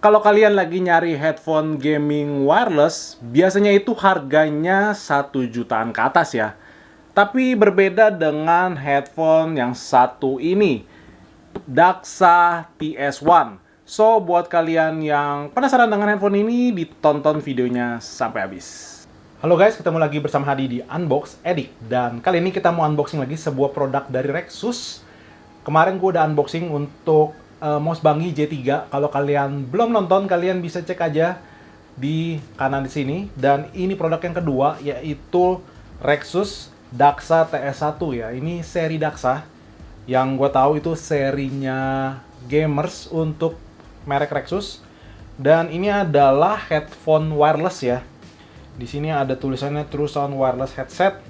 Kalau kalian lagi nyari headphone gaming wireless, biasanya itu harganya 1 jutaan ke atas ya. Tapi berbeda dengan headphone yang satu ini, Daxa TS1. So, buat kalian yang penasaran dengan handphone ini, ditonton videonya sampai habis. Halo guys, ketemu lagi bersama Hadi di Unbox Edik. Dan kali ini kita mau unboxing lagi sebuah produk dari Rexus. Kemarin gue udah unboxing untuk mouse Bangi J3. Kalau kalian belum nonton, kalian bisa cek aja di kanan di sini. Dan ini produk yang kedua, yaitu Rexus Daxa TS1 ya. Ini seri Daxa. Yang gue tahu itu serinya gamers untuk merek Rexus. Dan ini adalah headphone wireless ya. Di sini ada tulisannya True Sound Wireless Headset.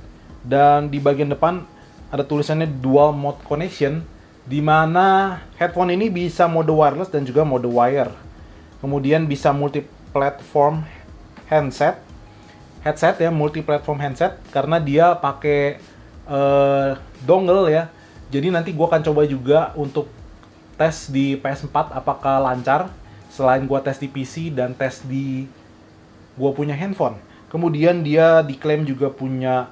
Dan di bagian depan ada tulisannya Dual Mode Connection, di mana headphone ini bisa mode wireless dan juga mode wire. Kemudian bisa multi-platform headset ya, multi-platform handset, karena dia pakai dongle ya. Jadi nanti gue akan coba juga untuk tes di PS4 apakah lancar, selain gue tes di PC dan tes di gue punya handphone. Kemudian dia diklaim juga punya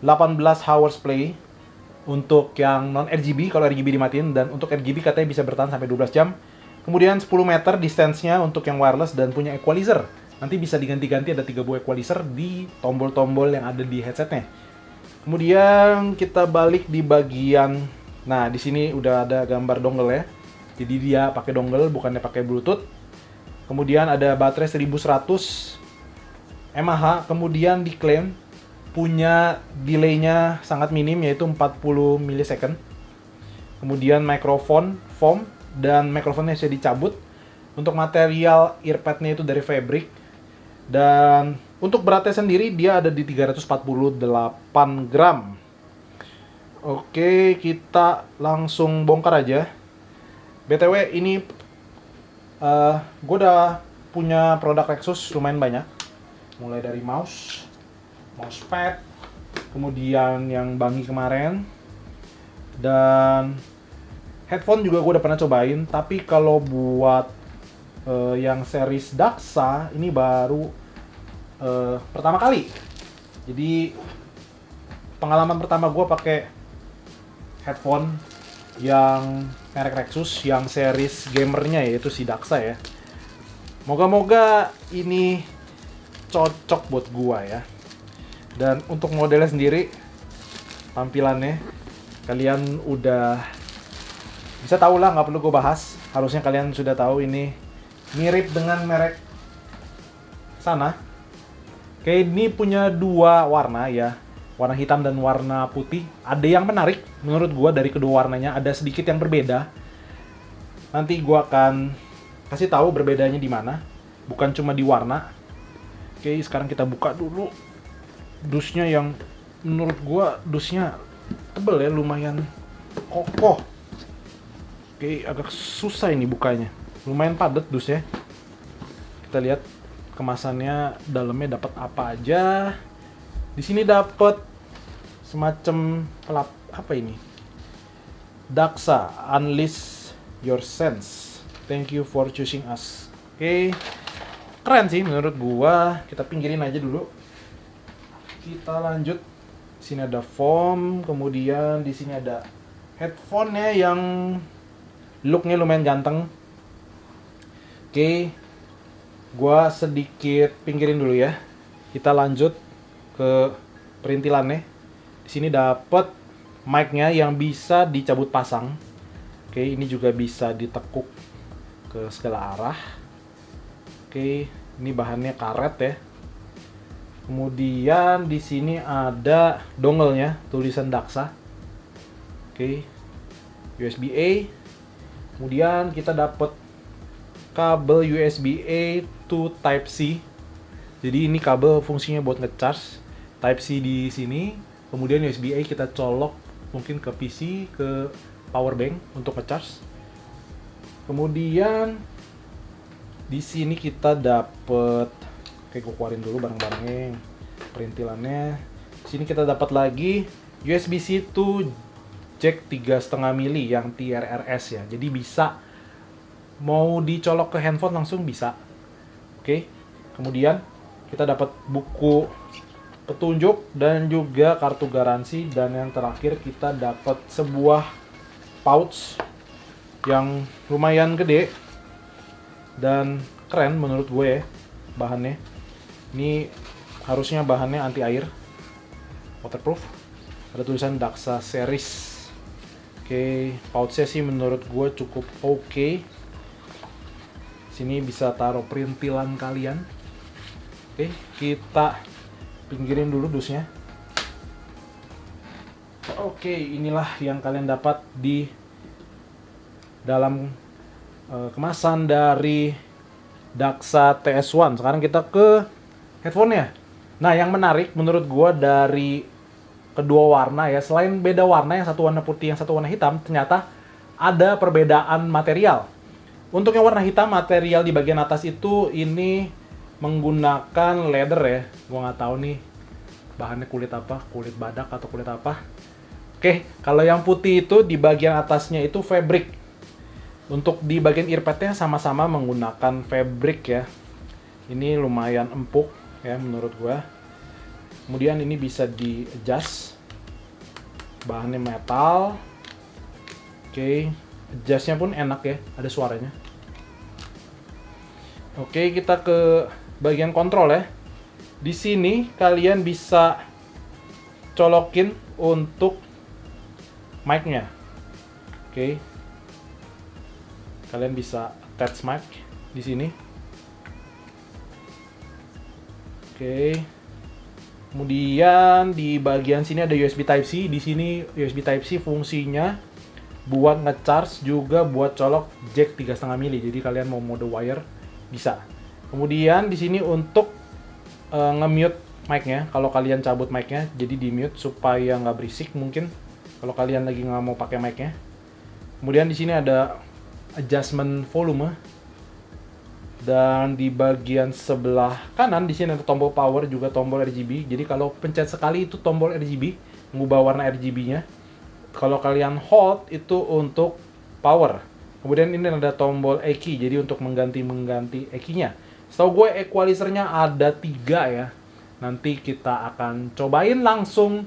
18 hours play untuk yang non RGB, kalau RGB dimatiin, dan untuk RGB katanya bisa bertahan sampai 12 jam. Kemudian 10 meter distance-nya untuk yang wireless dan punya equalizer. Nanti bisa diganti-ganti, ada 3 buah equalizer di tombol-tombol yang ada di headsetnya. Kemudian kita balik di bagian, nah di sini udah ada gambar dongle ya. Jadi dia pakai dongle, bukannya pakai Bluetooth. Kemudian ada baterai 1100 mAh, kemudian diklaim punya delay-nya sangat minim, yaitu 40 millisecond. Kemudian mikrofon foam, dan mikrofonnya bisa dicabut. Untuk material earpad-nya itu dari fabric. Dan untuk beratnya sendiri dia ada di 348 gram. Oke, kita langsung bongkar aja. BTW ini gue udah punya produk Rexus lumayan banyak. Mulai dari mousepad, kemudian yang Bangi kemarin, dan headphone juga gue udah pernah cobain. Tapi kalau buat yang series Daxa ini baru pertama kali. Jadi pengalaman pertama gue pakai headphone yang merek Rexus, yang series gamernya, yaitu si Daxa ya. Moga-moga ini cocok buat gua ya. Dan untuk modelnya sendiri, tampilannya kalian udah bisa tahu lah, nggak perlu gua bahas. Harusnya kalian sudah tahu ini mirip dengan merek sana. Kayak ini punya dua warna ya, warna hitam dan warna putih. Ada yang menarik menurut gua dari kedua warnanya, ada sedikit yang berbeda. Nanti gua akan kasih tahu berbedanya di mana, bukan cuma di warna. Oke, sekarang kita buka dulu dusnya, yang menurut gua dusnya tebel ya, lumayan kokoh. Oke, agak susah ini bukanya. Lumayan padat dusnya. Kita lihat kemasannya, dalamnya dapat apa aja. Di sini dapat semacam apa ini? Daxa, unleash your sense. Thank you for choosing us. Oke. Keren sih menurut gua. Kita pinggirin aja dulu. Kita lanjut. Di sini ada foam, kemudian di sini ada headphone-nya yang look-nya lumayan ganteng. Oke. Gua sedikit pinggirin dulu ya. Kita lanjut ke perintilannya. Di sini dapat mic-nya yang bisa dicabut pasang. Oke, ini juga bisa ditekuk ke segala arah. Oke, ini bahannya karet ya. Kemudian di sini ada dongle-nya, tulisan Daxa. Oke, USB-A. Kemudian kita dapat kabel USB-A to Type-C. Jadi ini kabel fungsinya buat ngecharge. Type-C di sini. Kemudian USB-A kita colok mungkin ke PC, ke power bank untuk ngecharge. Kemudian di sini kita dapat, oke, gue keluarin dulu barang-barangnya, perintilannya. Di sini kita dapat lagi USB-C to jack 3,5 mili yang TRRS ya. Jadi bisa mau dicolok ke handphone langsung bisa. Oke, kemudian kita dapat buku petunjuk dan juga kartu garansi, dan yang terakhir kita dapat sebuah pouch yang lumayan gede dan keren menurut gue ya bahannya. Ini harusnya bahannya anti air, waterproof. Ada tulisan Daxa series. Oke, pouchnya sih menurut gue cukup oke. Sini bisa taruh perintilan kalian. Oke, kita pinggirin dulu dusnya. Oke, inilah yang kalian dapat di dalam kemasan dari Daxa TS1. Sekarang kita ke headphone-nya. Nah, yang menarik menurut gua dari kedua warna ya, selain beda warna, yang satu warna putih, yang satu warna hitam, ternyata ada perbedaan material. Untuk yang warna hitam, material di bagian atas itu ini menggunakan leather ya. Gua nggak tahu nih bahannya kulit apa, kulit badak atau kulit apa. Oke, kalau yang putih itu di bagian atasnya itu fabric. Untuk di bagian earpadnya sama-sama menggunakan fabric ya. Ini lumayan empuk ya menurut gua. Kemudian ini bisa di adjust. Bahannya metal. Oke, adjustnya pun enak ya, ada suaranya. Oke, kita ke bagian kontrol ya. Di sini kalian bisa colokin untuk mic-nya. Oke. Kalian bisa attach mic di sini. Oke. Kemudian di bagian sini ada USB Type-C. Di sini USB Type-C fungsinya buat ngecharge, juga buat colok jack 3,5 mili. Jadi kalian mau mode wire bisa. Kemudian di sini untuk nge-mute mic-nya. Kalau kalian cabut mic-nya, jadi di-mute supaya nggak berisik mungkin. Kalau kalian lagi nggak mau pakai mic-nya. Kemudian di sini ada adjustment volume, dan di bagian sebelah kanan di sini ada tombol power, juga tombol RGB. Jadi kalau pencet sekali itu tombol RGB, mengubah warna RGB-nya. Kalau kalian hold itu untuk power. Kemudian ini ada tombol EQ, jadi untuk mengganti EQ-nya. Setahu gue equalizer-nya ada 3 ya. Nanti kita akan cobain langsung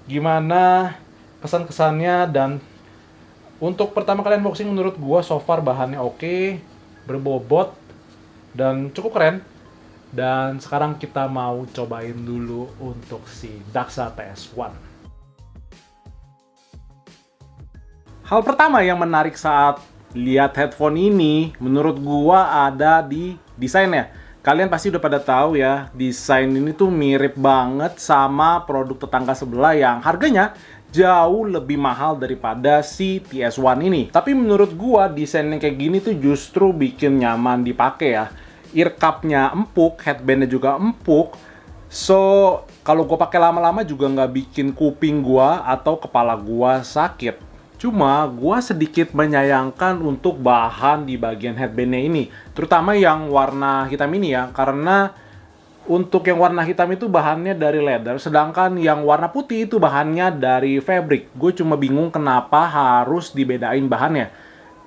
gimana kesan-kesannya. Dan untuk pertama kalian unboxing, menurut gua so far bahannya oke, berbobot, dan cukup keren. Dan sekarang kita mau cobain dulu untuk si Daxa TS1. Hal pertama yang menarik saat lihat headphone ini, menurut gua ada di desainnya. Kalian pasti udah pada tahu ya, desain ini tuh mirip banget sama produk tetangga sebelah yang harganya jauh lebih mahal daripada si TS1 ini. Tapi menurut gua desain yang kayak gini tuh justru bikin nyaman dipakai ya. Ear cup-nya empuk, headband-nya juga empuk. So, kalau gua pakai lama-lama juga nggak bikin kuping gua atau kepala gua sakit. Cuma gua sedikit menyayangkan untuk bahan di bagian headband-nya ini, terutama yang warna hitam ini ya, karena untuk yang warna hitam itu bahannya dari leather, sedangkan yang warna putih itu bahannya dari fabric. Gue cuma bingung kenapa harus dibedain bahannya.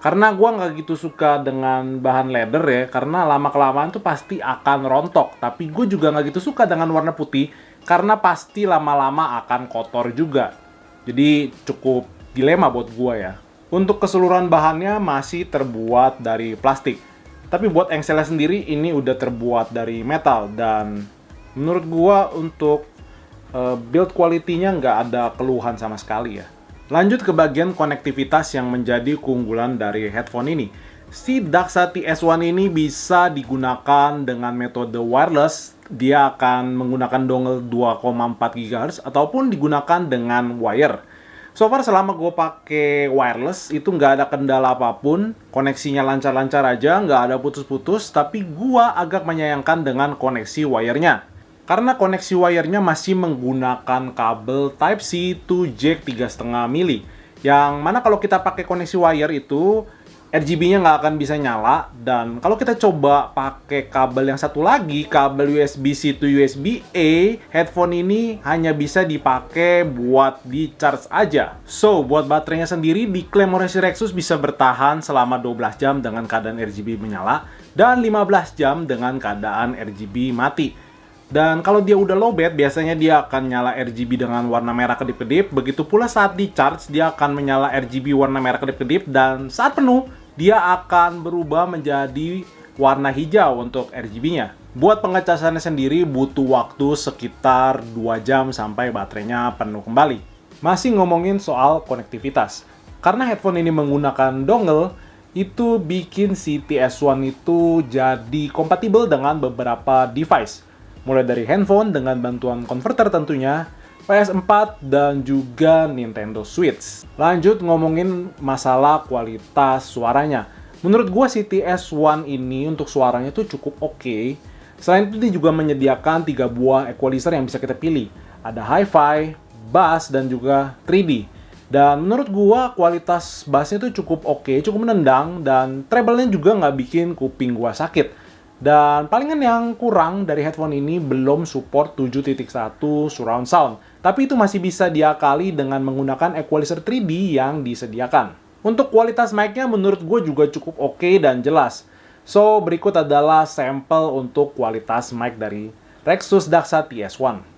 Karena gue nggak gitu suka dengan bahan leather ya, karena lama-kelamaan tuh pasti akan rontok. Tapi gue juga nggak gitu suka dengan warna putih, karena pasti lama-lama akan kotor juga. Jadi cukup dilema buat gue ya. Untuk keseluruhan bahannya masih terbuat dari plastik. Tapi buat engselnya sendiri ini udah terbuat dari metal, dan menurut gua untuk build quality-nya nggak ada keluhan sama sekali ya. Lanjut ke bagian konektivitas yang menjadi keunggulan dari headphone ini. Si Daxa TS1 ini bisa digunakan dengan metode wireless. Dia akan menggunakan dongle 2,4 GHz ataupun digunakan dengan wire. So far selama gue pakai wireless itu nggak ada kendala apapun, koneksinya lancar-lancar aja, nggak ada putus-putus. Tapi gue agak menyayangkan dengan koneksi wirenya, karena koneksi wirenya masih menggunakan kabel Type-C to jack 3,5 mili. Yang mana kalau kita pakai koneksi wire itu RGB-nya nggak akan bisa nyala, dan kalau kita coba pakai kabel yang satu lagi, kabel USB-C to USB-A, headphone ini hanya bisa dipakai buat di charge aja. So, buat baterainya sendiri diklaim oleh si Rexus bisa bertahan selama 12 jam dengan keadaan RGB menyala, dan 15 jam dengan keadaan RGB mati. Dan kalau dia udah lowbat, biasanya dia akan nyala RGB dengan warna merah kedip-kedip. Begitu pula saat di charge, dia akan menyala RGB warna merah kedip-kedip. Dan saat penuh, dia akan berubah menjadi warna hijau untuk RGB-nya. Buat pengecasannya sendiri butuh waktu sekitar 2 jam sampai baterainya penuh kembali. Masih ngomongin soal konektivitas. Karena headphone ini menggunakan dongle, itu bikin si TS1 itu jadi kompatibel dengan beberapa device. Mulai dari handphone dengan bantuan konverter tentunya, PS4, dan juga Nintendo Switch. Lanjut ngomongin masalah kualitas suaranya. Menurut gua si TS1 ini untuk suaranya tuh cukup oke. Selain itu dia juga menyediakan 3 buah equalizer yang bisa kita pilih. Ada hi-fi, bass, dan juga 3D. Dan menurut gua kualitas bassnya tuh cukup oke, cukup menendang, dan treble-nya juga nggak bikin kuping gua sakit. Dan palingan yang kurang dari headphone ini belum support 7.1 surround sound. Tapi itu masih bisa diakali dengan menggunakan equalizer 3D yang disediakan. Untuk kualitas mic-nya menurut gue juga cukup oke dan jelas. So, berikut adalah sampel untuk kualitas mic dari Rexus Daxa TS1.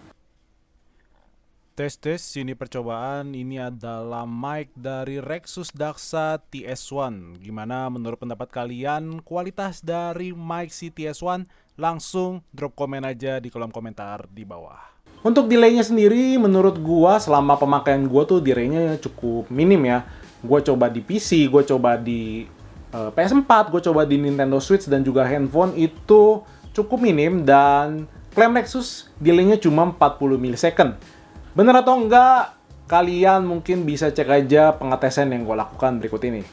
Tes, sini percobaan. Ini adalah mic dari Rexus Daxa TS1. Gimana menurut pendapat kalian kualitas dari mic si TS1? Langsung drop komen aja di kolom komentar di bawah. Untuk delay-nya sendiri, menurut gua selama pemakaian gua tuh delay-nya cukup minim ya. Gua coba di PC, gua coba di PS4, gua coba di Nintendo Switch dan juga handphone itu cukup minim, dan klaim Rexus delay-nya cuma 40 millisecond. Bener atau enggak, kalian mungkin bisa cek aja pengetesan yang gue lakukan berikut ini.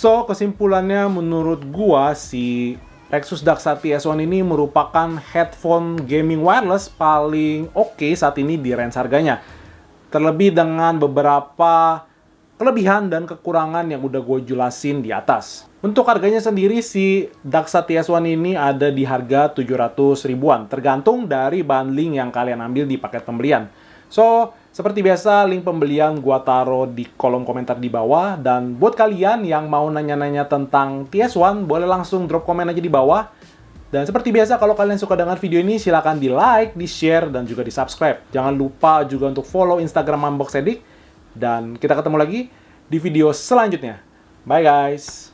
So, kesimpulannya menurut gua si Rexus Daxa TS1 ini merupakan headphone gaming wireless paling oke saat ini di range harganya. Terlebih dengan beberapa kelebihan dan kekurangan yang udah gue jelasin di atas. Untuk harganya sendiri si Daxa TS1 ini ada di harga 700 ribuan, tergantung dari bundling yang kalian ambil di paket pembelian. So, seperti biasa, link pembelian gua taruh di kolom komentar di bawah. Dan buat kalian yang mau nanya-nanya tentang TS1, boleh langsung drop komen aja di bawah. Dan seperti biasa, kalau kalian suka dengan video ini, silahkan di like, di share, dan juga di subscribe. Jangan lupa juga untuk follow Instagram Unbox Edik. Dan kita ketemu lagi di video selanjutnya. Bye guys!